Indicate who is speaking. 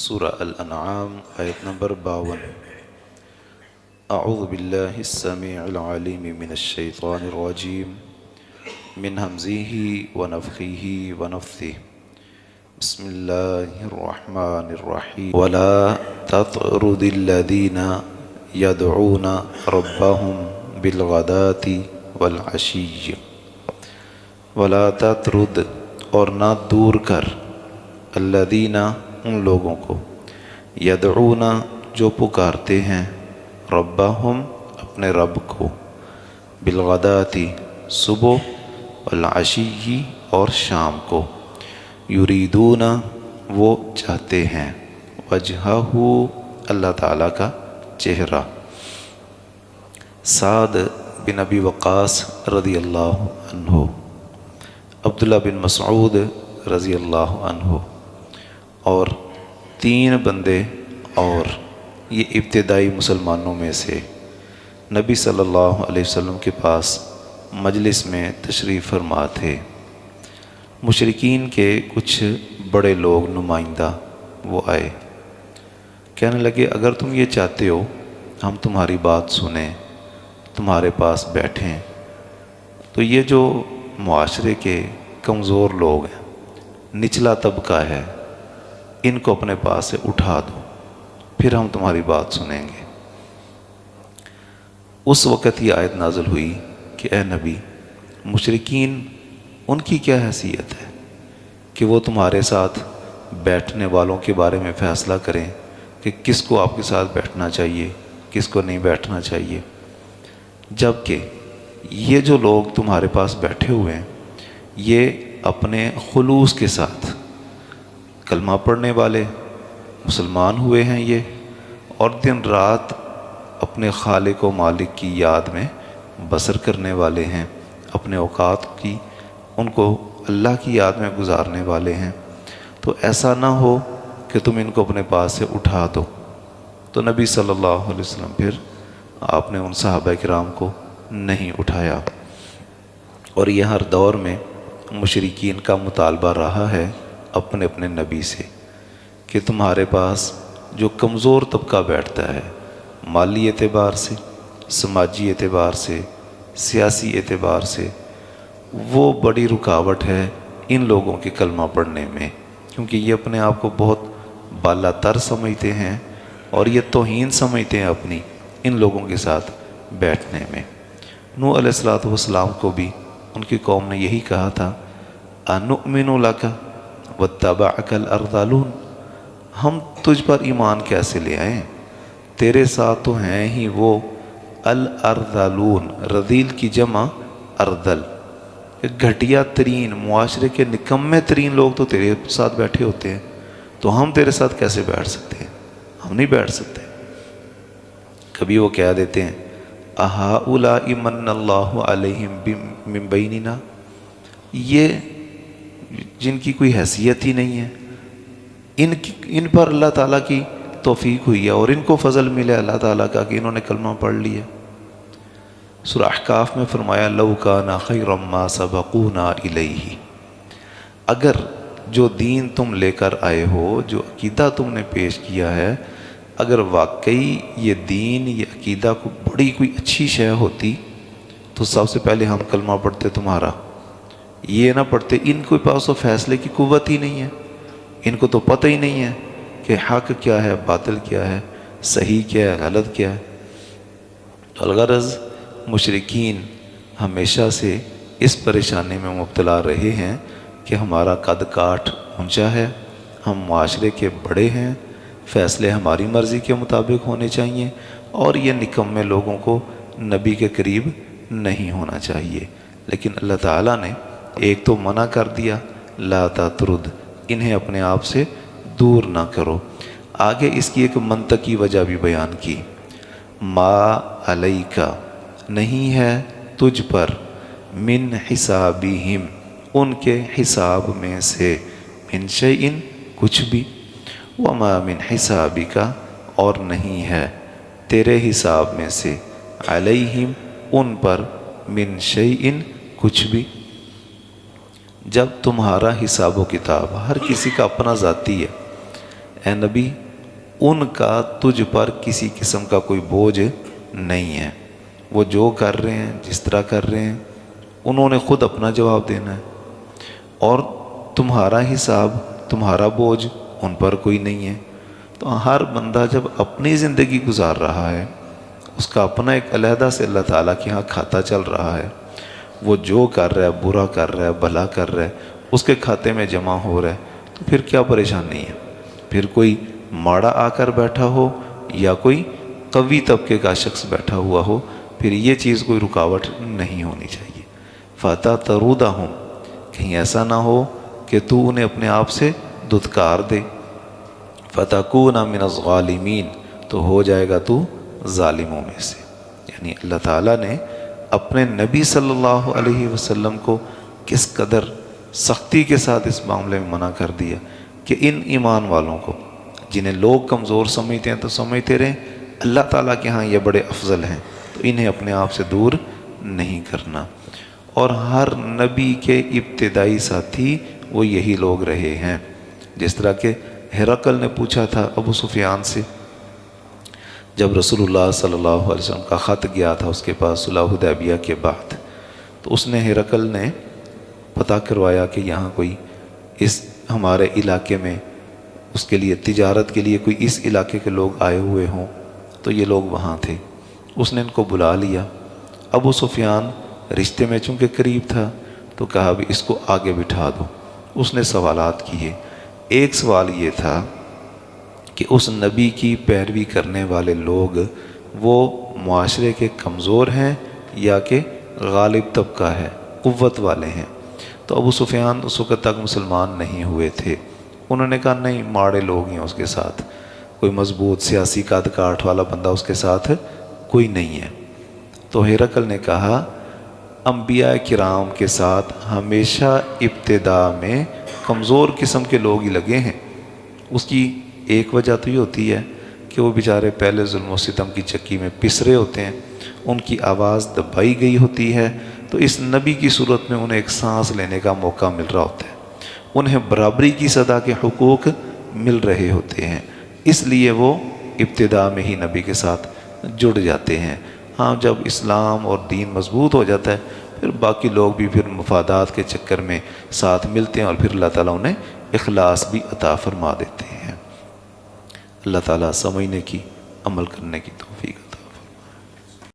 Speaker 1: سورہ الانعام آیت نمبر 52۔ اعوذ باللہ السمیع العلیم من الشیطان الرجیم من ہمزہ ونفخہ ونفثہ۔ بسم اللہ الرحمن الرحیم۔ ولا تطرد الذین یدعون ربهم بالغداة والعشی۔ ولا تطرد، اور نہ دور کر، الذین، ان لوگوں کو، یدعون، جو پکارتے ہیں، ربہم، اپنے رب کو، بالغداۃ، صبح، والعشی، اور شام کو، یریدون، وہ چاہتے ہیں، وجہہ، اللہ تعالیٰ کا چہرہ۔ سعد بن ابی وقاص رضی اللہ عنہ، عبداللہ بن مسعود رضی اللہ عنہ، اور 3 بندے، اور یہ ابتدائی مسلمانوں میں سے نبی صلی اللہ علیہ وسلم کے پاس مجلس میں تشریف فرما تھے۔ مشرکین کے کچھ بڑے لوگ، نمائندہ، وہ آئے، کہنے لگے اگر تم یہ چاہتے ہو ہم تمہاری بات سنیں، تمہارے پاس بیٹھیں، تو یہ جو معاشرے کے کمزور لوگ ہیں، نچلا طبقہ ہے، ان کو اپنے پاس سے اٹھا دو، پھر ہم تمہاری بات سنیں گے۔ اس وقت یہ آیت نازل ہوئی کہ اے نبی، مشرکین، ان کی کیا حیثیت ہے کہ وہ تمہارے ساتھ بیٹھنے والوں کے بارے میں فیصلہ کریں کہ کس کو آپ کے ساتھ بیٹھنا چاہیے، کس کو نہیں بیٹھنا چاہیے، جبکہ یہ جو لوگ تمہارے پاس بیٹھے ہوئے ہیں یہ اپنے خلوص کے ساتھ کلمہ پڑھنے والے مسلمان ہوئے ہیں یہ، اور دن رات اپنے خالق و مالک کی یاد میں بسر کرنے والے ہیں، اپنے اوقات کی ان کو اللہ کی یاد میں گزارنے والے ہیں، تو ایسا نہ ہو کہ تم ان کو اپنے پاس سے اٹھا دو۔ تو نبی صلی اللہ علیہ وسلم پھر آپ نے ان صحابہ کرام کو نہیں اٹھایا، اور یہ ہر دور میں مشرکین کا مطالبہ رہا ہے اپنے اپنے نبی سے کہ تمہارے پاس جو کمزور طبقہ بیٹھتا ہے، مالی اعتبار سے، سماجی اعتبار سے، سیاسی اعتبار سے، وہ بڑی رکاوٹ ہے ان لوگوں کے کلمہ پڑھنے میں، کیونکہ یہ اپنے آپ کو بہت بالا تر سمجھتے ہیں اور یہ توہین سمجھتے ہیں اپنی ان لوگوں کے ساتھ بیٹھنے میں۔ نوح علیہ السلام کو بھی ان کی قوم نے یہی کہا تھا، اَنُؤْمِنُ لَكَ وَاتَّبَعَكَ الْأَرْذَلُونَ، ہم تجھ پر ایمان کیسے لے آئیں، تیرے ساتھ تو ہیں ہی وہ الارذلون، رذیل کی جمع ارذل، گھٹیا ترین، معاشرے کے نکمے ترین لوگ تو تیرے ساتھ بیٹھے ہوتے ہیں، تو ہم تیرے ساتھ کیسے بیٹھ سکتے ہیں، ہم نہیں بیٹھ سکتے۔ کبھی وہ کہہ دیتے ہیں اَهَؤُلَاءِ مَنَّ اللَّهُ عَلَيْهِمْ مِنْ بَيْنِنَا، یہ جن کی کوئی حیثیت ہی نہیں ہے، ان پر اللہ تعالیٰ کی توفیق ہوئی ہے اور ان کو فضل ملا اللہ تعالیٰ کا کہ انہوں نے کلمہ پڑھ لیا۔ سورہ احقاف میں فرمایا لَوْ كَانَ خَيْرًا مَا سَبَقُونَا إِلَيْهِ، اگر جو دین تم لے کر آئے ہو، جو عقیدہ تم نے پیش کیا ہے، اگر واقعی یہ دین، یہ عقیدہ کو بڑی کوئی اچھی شے ہوتی تو سب سے پہلے ہم کلمہ پڑھتے تمہارا، یہ نہ پڑھتے۔ ان کے پاس تو فیصلے کی قوت ہی نہیں ہے، ان کو تو پتہ ہی نہیں ہے کہ حق کیا ہے، باطل کیا ہے، صحیح کیا ہے، غلط کیا ہے۔ تو الغرض مشرکین ہمیشہ سے اس پریشانی میں مبتلا رہے ہیں کہ ہمارا قد کاٹ اونچا ہے، ہم معاشرے کے بڑے ہیں، فیصلے ہماری مرضی کے مطابق ہونے چاہیے، اور یہ نکمے لوگوں کو نبی کے قریب نہیں ہونا چاہیے۔ لیکن اللہ تعالیٰ نے ایک تو منع کر دیا، لا تطرد، انہیں اپنے آپ سے دور نہ کرو۔ آگے اس کی ایک منطقی وجہ بھی بیان کی، ما علیکا، نہیں ہے تجھ پر، من حسابہم، ان کے حساب میں سے، من شیء، کچھ بھی، وما من حسابک، اور نہیں ہے تیرے حساب میں سے، علیہم، ان پر، من شیء، کچھ بھی۔ جب تمہارا حساب و کتاب، ہر کسی کا اپنا ذاتی ہے، اے نبی ان کا تجھ پر کسی قسم کا کوئی بوجھ نہیں ہے، وہ جو کر رہے ہیں جس طرح کر رہے ہیں انہوں نے خود اپنا جواب دینا ہے، اور تمہارا حساب تمہارا بوجھ ان پر کوئی نہیں ہے۔ تو ہر بندہ جب اپنی زندگی گزار رہا ہے، اس کا اپنا ایک علیحدہ سے اللہ تعالیٰ کے ہاں کھاتا چل رہا ہے، وہ جو کر رہا ہے برا کر رہا ہے بھلا کر رہا ہے اس کے کھاتے میں جمع ہو رہا ہے، تو پھر کیا پریشانی ہے؟ پھر کوئی ماڑا آ کر بیٹھا ہو یا کوئی قوی طبقے کا شخص بیٹھا ہوا ہو، پھر یہ چیز کوئی رکاوٹ نہیں ہونی چاہیے۔ فَأَتَى تَرُودَهُمْ، کہیں ایسا نہ ہو کہ تو انہیں اپنے آپ سے دھتکار دے، فَتَكُونَ مِنَ الظَّالِمِينَ، تو ہو جائے گا تو ظالموں میں سے۔ یعنی اللہ تعالیٰ نے اپنے نبی صلی اللہ علیہ وسلم کو کس قدر سختی کے ساتھ اس معاملے میں منع کر دیا کہ ان ایمان والوں کو جنہیں لوگ کمزور سمجھتے ہیں تو سمجھتے رہیں، اللہ تعالیٰ کے ہاں یہ بڑے افضل ہیں، تو انہیں اپنے آپ سے دور نہیں کرنا۔ اور ہر نبی کے ابتدائی ساتھی وہ یہی لوگ رہے ہیں، جس طرح کہ ہرقل نے پوچھا تھا ابو سفیان سے جب رسول اللہ صلی اللہ علیہ وسلم کا خط گیا تھا اس کے پاس صلح حدیبیہ کے بعد، تو اس نے ہرقل نے پتہ کروایا کہ یہاں کوئی اس ہمارے علاقے میں اس کے لیے تجارت کے لیے کوئی اس علاقے کے لوگ آئے ہوئے ہوں، تو یہ لوگ وہاں تھے۔ اس نے ان کو بلا لیا۔ ابو سفیان رشتے میں چونکہ قریب تھا تو کہا بھی اس کو آگے بٹھا دو۔ اس نے سوالات کیے۔ ایک سوال یہ تھا کہ اس نبی کی پیروی کرنے والے لوگ وہ معاشرے کے کمزور ہیں یا کہ غالب طبقہ ہے، قوت والے ہیں؟ تو ابو سفیان اس وقت تک مسلمان نہیں ہوئے تھے۔ انہوں نے کہا نہیں، ماڑے لوگ ہیں اس کے ساتھ، کوئی مضبوط سیاسی قد کاٹھ والا بندہ اس کے ساتھ کوئی نہیں ہے۔ تو ہرقل نے کہا انبیاء کرام کے ساتھ ہمیشہ ابتدا میں کمزور قسم کے لوگ ہی لگے ہیں۔ اس کی ایک وجہ تو یہ ہوتی ہے کہ وہ بیچارے پہلے ظلم و ستم کی چکی میں پس رہے ہوتے ہیں، ان کی آواز دبائی گئی ہوتی ہے، تو اس نبی کی صورت میں انہیں ایک سانس لینے کا موقع مل رہا ہوتا ہے، انہیں برابری کی صدا کے حقوق مل رہے ہوتے ہیں، اس لیے وہ ابتدا میں ہی نبی کے ساتھ جڑ جاتے ہیں۔ ہاں جب اسلام اور دین مضبوط ہو جاتا ہے پھر باقی لوگ بھی پھر مفادات کے چکر میں ساتھ ملتے ہیں، اور پھر اللہ تعالیٰ انہیں اخلاص بھی عطا فرما دیتے ہیں۔ اللہ تعالیٰ سمجھنے کی عمل کرنے کی